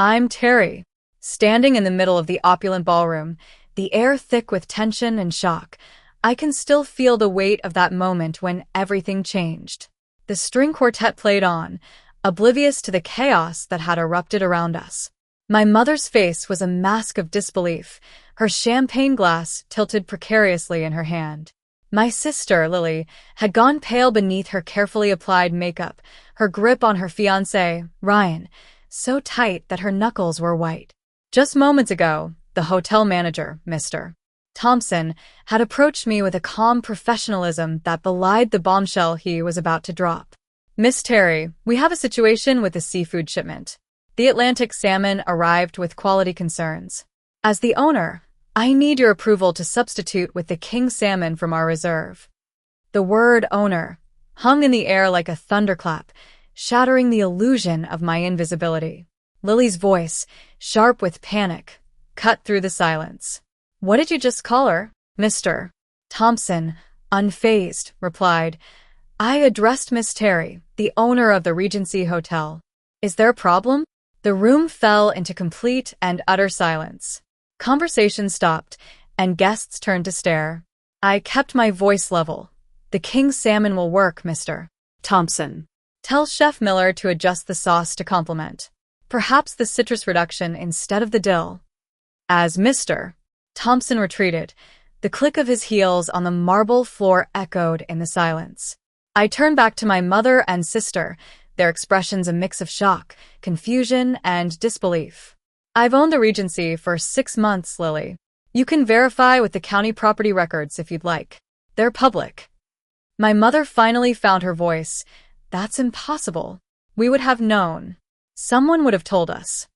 I'm Terry, standing in the middle of the opulent ballroom, the air thick with tension and shock. I can still feel the weight of that moment when everything changed. The string quartet played on, oblivious to the chaos that had erupted around us. My mother's face was a mask of disbelief, her champagne glass tilted precariously in her hand. My sister, Lily, had gone pale beneath her carefully applied makeup, her grip on her fiancé, Ryan, so tight that her knuckles were white. Just moments ago, the hotel manager, Mr. Thompson, had approached me with a calm professionalism that belied the bombshell he was about to drop. "Miss Terry, we have a situation with the seafood shipment. The Atlantic salmon arrived with quality concerns. As the owner, I need your approval to substitute with the king salmon from our reserve." The word owner hung in the air like a thunderclap, shattering the illusion of my invisibility. Lily's voice, sharp with panic, cut through the silence. "What did you just call her?" Mr. Thompson, unfazed, replied. "I addressed Miss Terry, the owner of the Regency Hotel. Is there a problem?" The room fell into complete and utter silence. Conversation stopped, and guests turned to stare. I kept my voice level. "The king salmon will work, Mr. Thompson. Tell Chef Miller to adjust the sauce to complement. Perhaps the citrus reduction instead of the dill." As Mr. Thompson retreated, the click of his heels on the marble floor echoed in the silence. I turned back to my mother and sister, their expressions a mix of shock, confusion, and disbelief. "I've owned the Regency for 6 months, Lily. You can verify with the county property records if you'd like. They're public." My mother finally found her voice. "That's impossible. We would have known. Someone would have told us."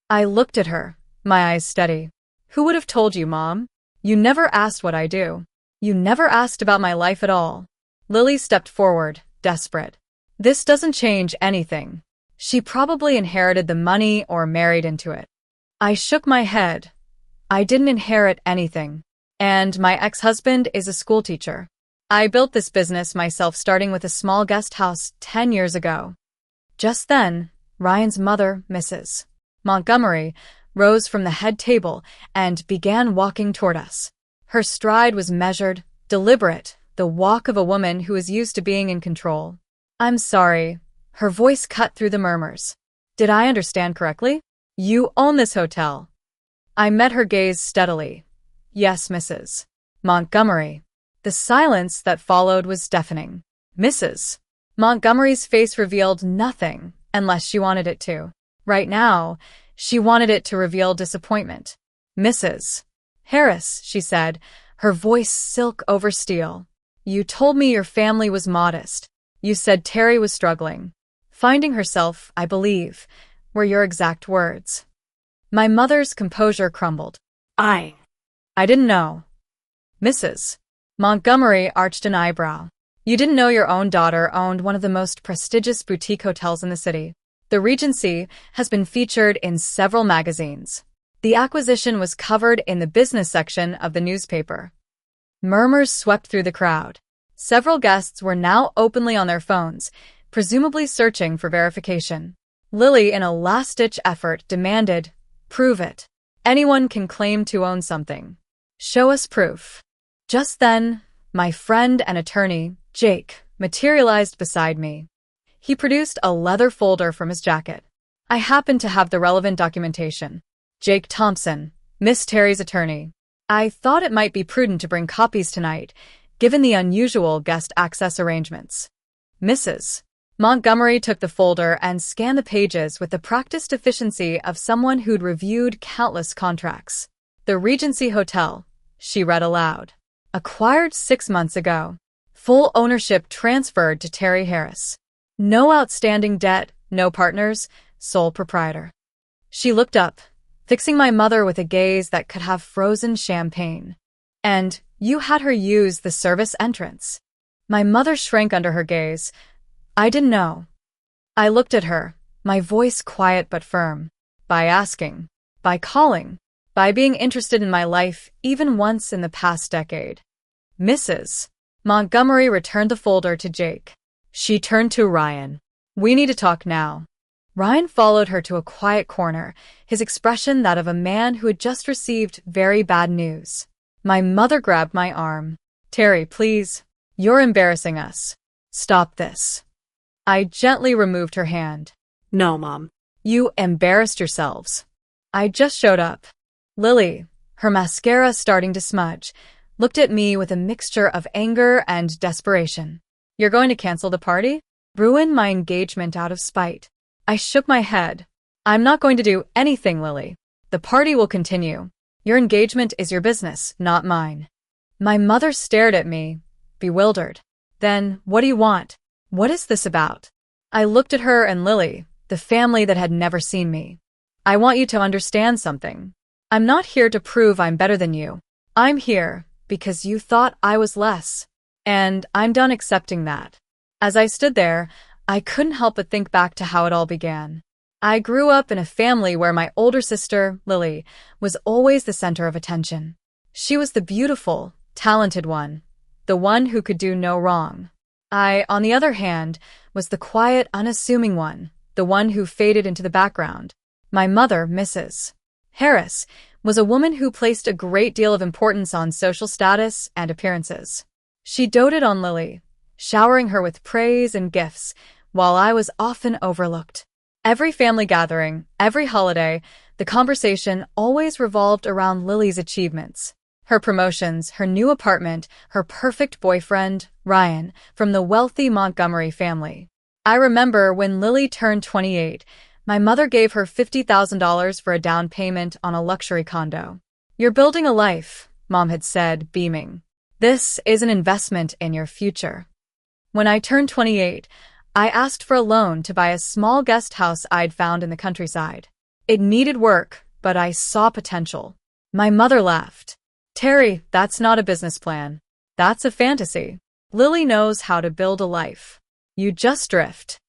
I looked at her, my eyes steady. "Who would have told you, Mom? You never asked what I do. You never asked about my life at all." Lily stepped forward, desperate. "This doesn't change anything. She probably inherited the money or married into it." I shook my head. "I didn't inherit anything. And my ex-husband is a schoolteacher. I built this business myself starting with a small guest house 10 years ago." Just then, Ryan's mother, Mrs. Montgomery, rose from the head table and began walking toward us. Her stride was measured, deliberate, the walk of a woman who is used to being in control. "I'm sorry." Her voice cut through the murmurs. "Did I understand correctly? You own this hotel?" I met her gaze steadily. "Yes, Mrs. Montgomery." The silence that followed was deafening. Mrs. Montgomery's face revealed nothing unless she wanted it to. Right now, she wanted it to reveal disappointment. "Mrs. Harris," she said, her voice silk over steel. "You told me your family was modest. You said Terry was struggling. Finding herself, I believe, were your exact words." My mother's composure crumbled. I didn't know." Mrs. Montgomery arched an eyebrow. "You didn't know your own daughter owned one of the most prestigious boutique hotels in the city. The Regency has been featured in several magazines. The acquisition was covered in the business section of the newspaper." Murmurs swept through the crowd. Several guests were now openly on their phones, presumably searching for verification. Lily, in a last-ditch effort, demanded, "Prove it. Anyone can claim to own something. Show us proof." Just then, my friend and attorney, Jake, materialized beside me. He produced a leather folder from his jacket. I happened to have the relevant documentation. "Jake Thompson, Miss Terry's attorney. I thought it might be prudent to bring copies tonight, given the unusual guest access arrangements." Mrs. Montgomery took the folder and scanned the pages with the practiced efficiency of someone who'd reviewed countless contracts. "The Regency Hotel," she read aloud. "Acquired 6 months ago. Full ownership transferred to Terry Harris. No outstanding debt, no partners, sole proprietor." She looked up, fixing my mother with a gaze that could have frozen champagne. "And you had her use the service entrance." My mother shrank under her gaze. "I didn't know." I looked at her, my voice quiet but firm. "By asking, by calling, by being interested in my life even once in the past decade." Mrs. Montgomery returned the folder to Jake. She turned to Ryan. "We need to talk now." Ryan followed her to a quiet corner, his expression that of a man who had just received very bad news. My mother grabbed my arm. "Terry, please. You're embarrassing us. Stop this." I gently removed her hand. No, Mom. "You embarrassed yourselves. I just showed up." Lily, her mascara starting to smudge, looked at me with a mixture of anger and desperation. "You're going to cancel the party? Ruin my engagement out of spite?" I shook my head. "I'm not going to do anything, Lily. The party will continue. Your engagement is your business, not mine." My mother stared at me, bewildered. "Then, what do you want? What is this about?" I looked at her and Lily, the family that had never seen me. "I want you to understand something. I'm not here to prove I'm better than you. I'm here because you thought I was less. And I'm done accepting that." As I stood there, I couldn't help but think back to how it all began. I grew up in a family where my older sister, Lily, was always the center of attention. She was the beautiful, talented one, the one who could do no wrong. I, on the other hand, was the quiet, unassuming one, the one who faded into the background. My mother, Mrs. Harris, was a woman who placed a great deal of importance on social status and appearances. She doted on Lily, showering her with praise and gifts, while I was often overlooked. Every family gathering, every holiday, the conversation always revolved around Lily's achievements. Her promotions, her new apartment, her perfect boyfriend, Ryan, from the wealthy Montgomery family. I remember when Lily turned 28, my mother gave her $50,000 for a down payment on a luxury condo. "You're building a life," Mom had said, beaming. "This is an investment in your future." When I turned 28, I asked for a loan to buy a small guest house I'd found in the countryside. It needed work, but I saw potential. My mother laughed. "Terry, that's not a business plan. That's a fantasy. Lily knows how to build a life. You just drift."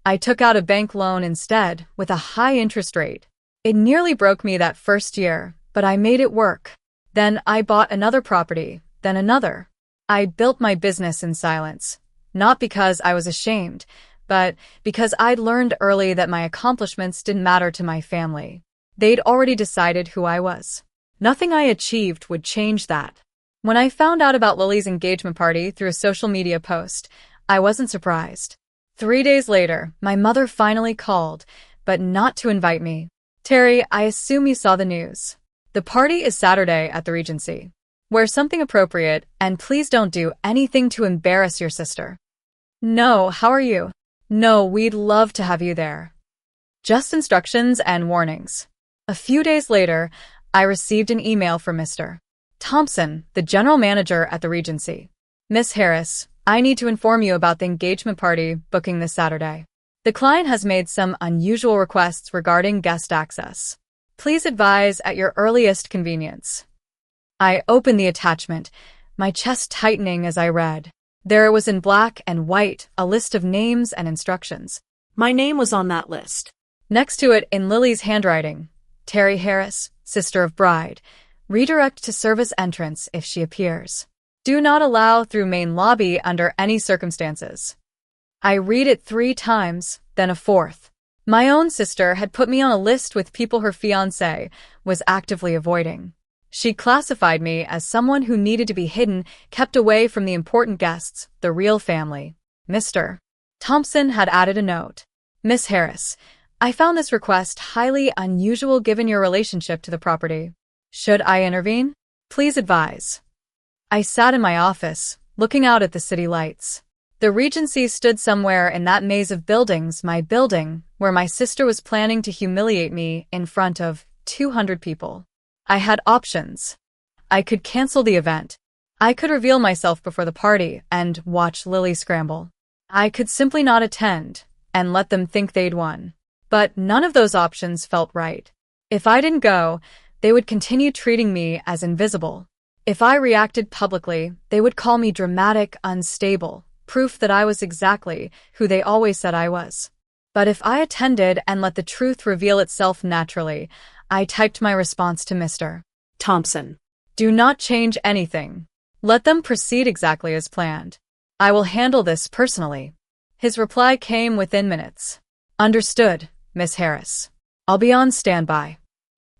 I took out a bank loan instead, with a high interest rate. It nearly broke me that first year, but I made it work. Then I bought another property, then another. I built my business in silence. Not because I was ashamed, but because I'd learned early that my accomplishments didn't matter to my family. They'd already decided who I was. Nothing I achieved would change that. When I found out about Lily's engagement party through a social media post, I wasn't surprised. 3 days later, my mother finally called, but not to invite me. "Terry, I assume you saw the news. The party is Saturday at the Regency. Wear something appropriate, and please don't do anything to embarrass your sister." "No, how are you?" "No, we'd love to have you there." Just instructions and warnings. A few days later, I received an email from Mr. Thompson, the general manager at the Regency. "Miss Harris, I need to inform you about the engagement party booking this Saturday. The client has made some unusual requests regarding guest access. Please advise at your earliest convenience." I opened the attachment, my chest tightening as I read. There it was in black and white, a list of names and instructions. My name was on that list. Next to it, in Lily's handwriting, "Terry Harris, sister of bride. Redirect to service entrance if she appears. Do not allow through main lobby under any circumstances." I read it 3 times, then a 4th. My own sister had put me on a list with people her fiancé was actively avoiding. She classified me as someone who needed to be hidden, kept away from the important guests, the real family. Mr. Thompson had added a note. "Miss Harris, I found this request highly unusual given your relationship to the property. Should I intervene? Please advise." I sat in my office, looking out at the city lights. The Regency stood somewhere in that maze of buildings, my building, where my sister was planning to humiliate me in front of 200 people. I had options. I could cancel the event. I could reveal myself before the party and watch Lily scramble. I could simply not attend and let them think they'd won. But none of those options felt right. If I didn't go, they would continue treating me as invisible. If I reacted publicly, they would call me dramatic, unstable, proof that I was exactly who they always said I was. But if I attended and let the truth reveal itself naturally, I typed my response to Mr. Thompson. "Do not change anything. Let them proceed exactly as planned. I will handle this personally." His reply came within minutes. "Understood, Miss Harris. I'll be on standby.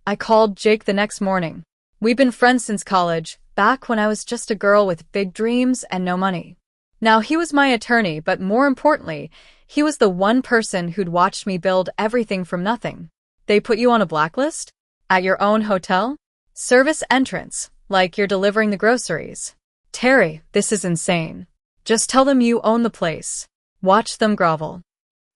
I called Jake the next morning. We've been friends since college, back when I was just a girl with big dreams and no money. Now he was my attorney, but more importantly, he was the one person who'd watched me build everything from nothing. They put you on a blacklist? At your own hotel? Service entrance, like you're delivering the groceries. Terry, this is insane. Just tell them you own the place. Watch them grovel.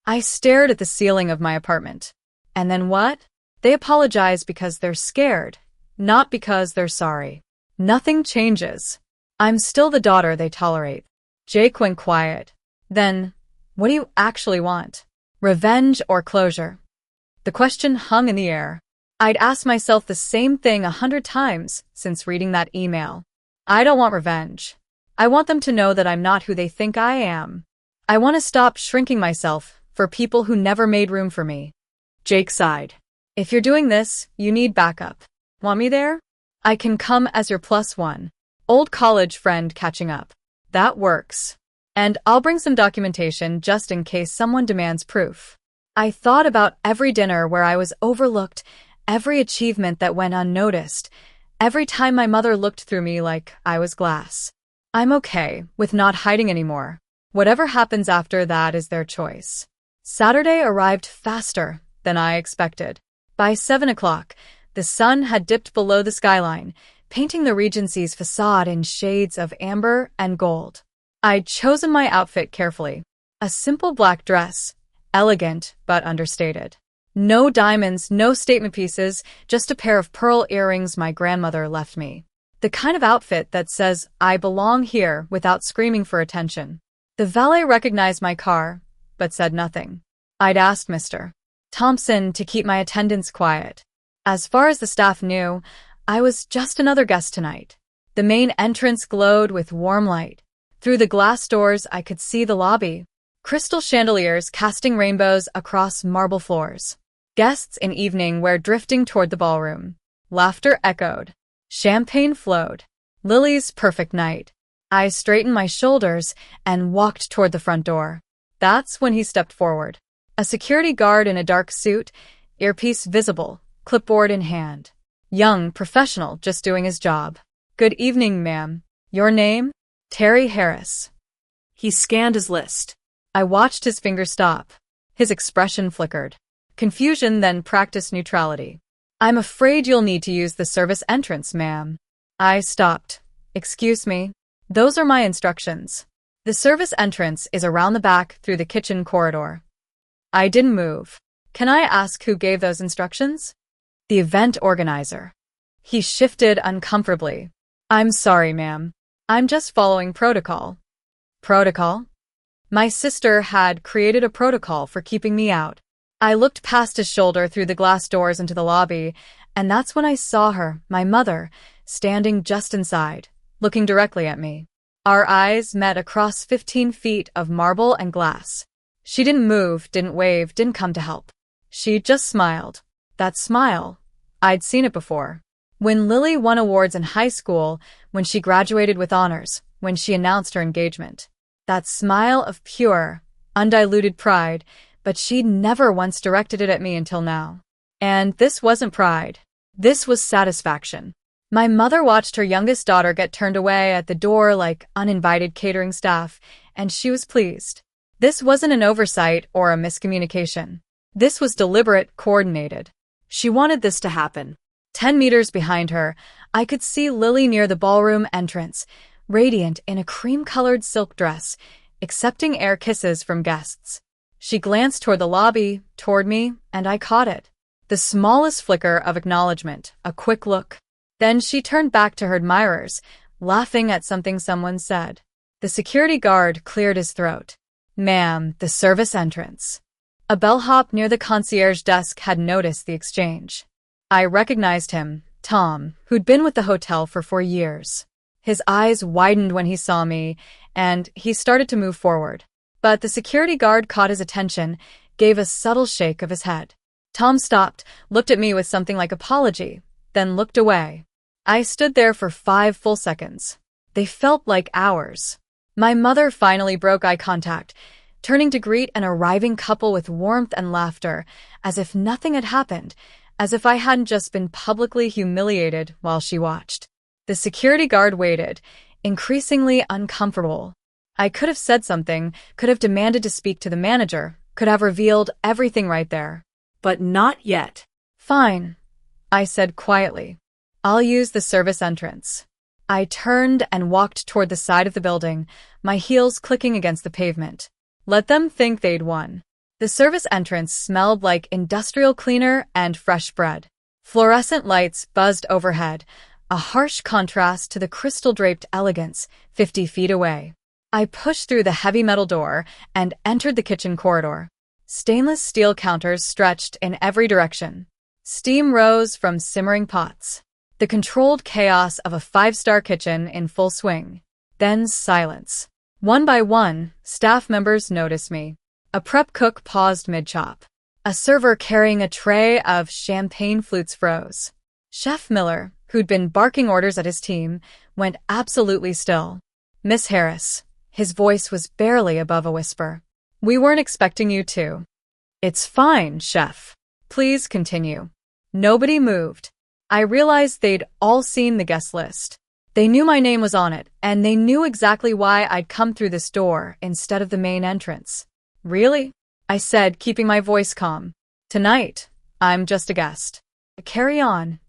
I stared at the ceiling of my apartment. And then what? They apologize because they're scared, not because they're sorry. Nothing changes. I'm still the daughter they tolerate. Jake went quiet. Then, what do you actually want? Revenge or closure? The question hung in the air. I'd asked myself the same thing 100 times since reading that email. I don't want revenge. I want them to know that I'm not who they think I am. I want to stop shrinking myself for people who never made room for me. Jake sighed. If you're doing this, you need backup. Want me there? I can come as your +1. Old college friend catching up. That works. And I'll bring some documentation just in case someone demands proof. I thought about every dinner where I was overlooked, every achievement that went unnoticed, every time my mother looked through me like I was glass. I'm okay with not hiding anymore. Whatever happens after that is their choice. Saturday arrived faster than I expected. By 7 o'clock, the sun had dipped below the skyline, painting the Regency's facade in shades of amber and gold. I'd chosen my outfit carefully. A simple black dress, elegant but understated. No diamonds, no statement pieces, just a pair of pearl earrings my grandmother left me. The kind of outfit that says, I belong here without screaming for attention. The valet recognized my car, but said nothing. I'd asked Mr. Thompson to keep my attendants quiet. As far as the staff knew, I was just another guest tonight. The main entrance glowed with warm light. Through the glass doors, I could see the lobby. Crystal chandeliers casting rainbows across marble floors. Guests in evening wear drifting toward the ballroom. Laughter echoed. Champagne flowed. Lily's perfect night. I straightened my shoulders and walked toward the front door. That's when he stepped forward. A security guard in a dark suit, earpiece visible, clipboard in hand. Young, professional, just doing his job. Good evening, ma'am. Your name? Terry Harris. He scanned his list. I watched his fingers stop. His expression flickered. Confusion, then practiced neutrality. I'm afraid you'll need to use the service entrance, ma'am. I stopped. Excuse me. Those are my instructions. The service entrance is around the back through the kitchen corridor. I didn't move. Can I ask who gave those instructions? The event organizer. He shifted uncomfortably. I'm sorry, ma'am. I'm just following protocol. Protocol? My sister had created a protocol for keeping me out. I looked past his shoulder through the glass doors into the lobby, and that's when I saw her, my mother, standing just inside, looking directly at me. Our eyes met across 15 feet of marble and glass. She didn't move, didn't wave, didn't come to help. She just smiled. That smile, I'd seen it before. When Lily won awards in high school, when she graduated with honors, when she announced her engagement. That smile of pure, undiluted pride, but she'd never once directed it at me until now. And this wasn't pride. This was satisfaction. My mother watched her youngest daughter get turned away at the door like uninvited catering staff, and she was pleased. This wasn't an oversight or a miscommunication. This was deliberate, coordinated. She wanted this to happen. 10 meters behind her, I could see Lily near the ballroom entrance, radiant in a cream-colored silk dress, accepting air kisses from guests. She glanced toward the lobby, toward me, and I caught it. The smallest flicker of acknowledgement, a quick look. Then she turned back to her admirers, laughing at something someone said. The security guard cleared his throat. Ma'am, the service entrance. A bellhop near the concierge desk had noticed the exchange. I recognized him, Tom, who'd been with the hotel for 4 years. His eyes widened when he saw me, and he started to move forward. But the security guard caught his attention, gave a subtle shake of his head. Tom stopped, looked at me with something like apology, then looked away. I stood there for 5 full seconds. They felt like hours. My mother finally broke eye contact, turning to greet an arriving couple with warmth and laughter, as if nothing had happened, as if I hadn't just been publicly humiliated while she watched. The security guard waited, increasingly uncomfortable. I could have said something, could have demanded to speak to the manager, could have revealed everything right there. But not yet. Fine, I said quietly. I'll use the service entrance. I turned and walked toward the side of the building, my heels clicking against the pavement. Let them think they'd won. The service entrance smelled like industrial cleaner and fresh bread. Fluorescent lights buzzed overhead, a harsh contrast to the crystal-draped elegance 50 feet away. I pushed through the heavy metal door and entered the kitchen corridor. Stainless steel counters stretched in every direction. Steam rose from simmering pots. The controlled chaos of a five-star kitchen in full swing. Then silence. One by one, staff members noticed me. A prep cook paused mid-chop. A server carrying a tray of champagne flutes froze. Chef Miller, who'd been barking orders at his team, went absolutely still. Miss Harris. His voice was barely above a whisper. We weren't expecting you to. It's fine, chef. Please continue. Nobody moved. I realized they'd all seen the guest list. They knew my name was on it, and they knew exactly why I'd come through this door instead of the main entrance. Really? I said, keeping my voice calm. Tonight, I'm just a guest. Carry on.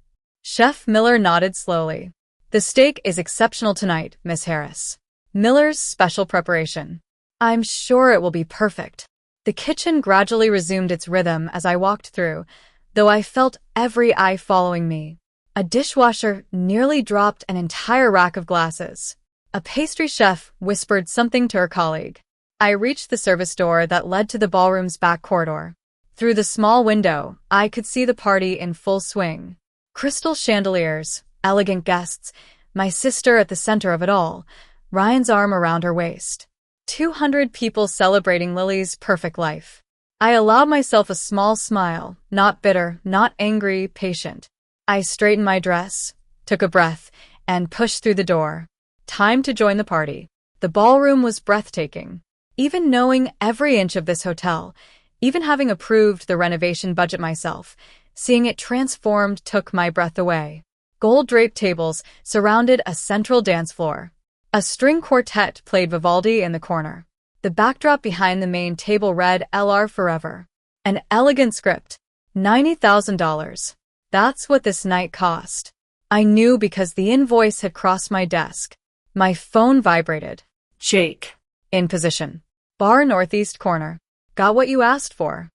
Chef Miller nodded slowly. The steak is exceptional tonight, Miss Harris. Miller's special preparation. I'm sure it will be perfect. The kitchen gradually resumed its rhythm as I walked through, though I felt every eye following me. A dishwasher nearly dropped an entire rack of glasses. A pastry chef whispered something to her colleague. I reached the service door that led to the ballroom's back corridor. Through the small window, I could see the party in full swing. Crystal chandeliers, elegant guests, my sister at the center of it all, Ryan's arm around her waist. 200 people celebrating Lily's perfect life. I allowed myself a small smile, not bitter, not angry, patient. I straightened my dress, took a breath, and pushed through the door. Time to join the party. The ballroom was breathtaking. Even knowing every inch of this hotel, even having approved the renovation budget myself, seeing it transformed took my breath away. Gold-draped tables surrounded a central dance floor. A string quartet played Vivaldi in the corner. The backdrop behind the main table read LR Forever. An elegant script. $90,000. That's what this night cost. I knew because the invoice had crossed my desk. My phone vibrated. Jake. In position. Bar northeast corner. Got what you asked for.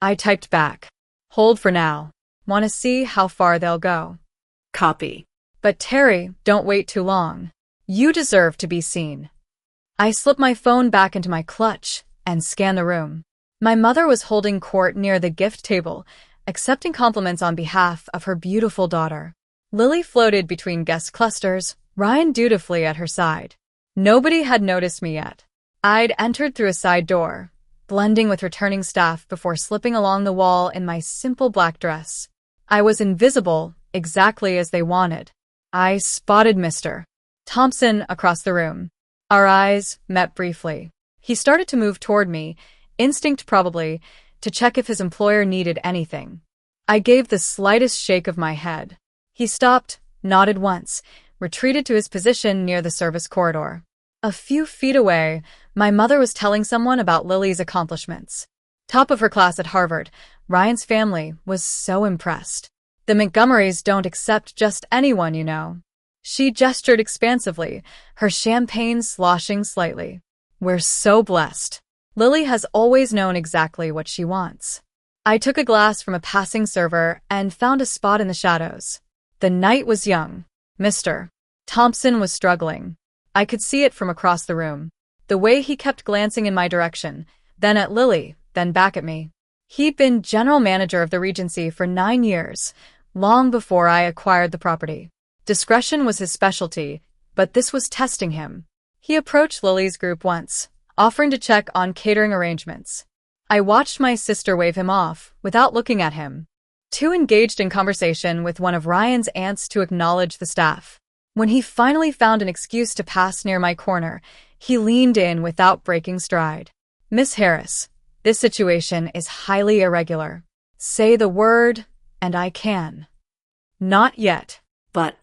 I typed back. Hold for now. Want to see how far they'll go. Copy. But Terry, don't wait too long. You deserve to be seen. I slipped my phone back into my clutch and scanned the room. My mother was holding court near the gift table, accepting compliments on behalf of her beautiful daughter. Lily floated between guest clusters, Ryan dutifully at her side. Nobody had noticed me yet. I'd entered through a side door, blending with returning staff before slipping along the wall in my simple black dress. I was invisible, exactly as they wanted. I spotted Mr. Thompson across the room. Our eyes met briefly. He started to move toward me, instinct probably, to check if his employer needed anything. I gave the slightest shake of my head. He stopped, nodded once, retreated to his position near the service corridor. A few feet away, my mother was telling someone about Lily's accomplishments. Top of her class at Harvard, Ryan's family was so impressed. The Montgomerys don't accept just anyone, you know. She gestured expansively, her champagne sloshing slightly. We're so blessed. Lily has always known exactly what she wants. I took a glass from a passing server and found a spot in the shadows. The night was young. Mr. Thompson was struggling. I could see it from across the room. The way he kept glancing in my direction, then at Lily, then back at me. He'd been general manager of the Regency for 9 years, long before I acquired the property. Discretion was his specialty, but this was testing him. He approached Lily's group once, offering to check on catering arrangements. I watched my sister wave him off, without looking at him. Too engaged in conversation with one of Ryan's aunts to acknowledge the staff. When he finally found an excuse to pass near my corner, he leaned in without breaking stride. Miss Harris, this situation is highly irregular. Say the word, and I can. Not yet. But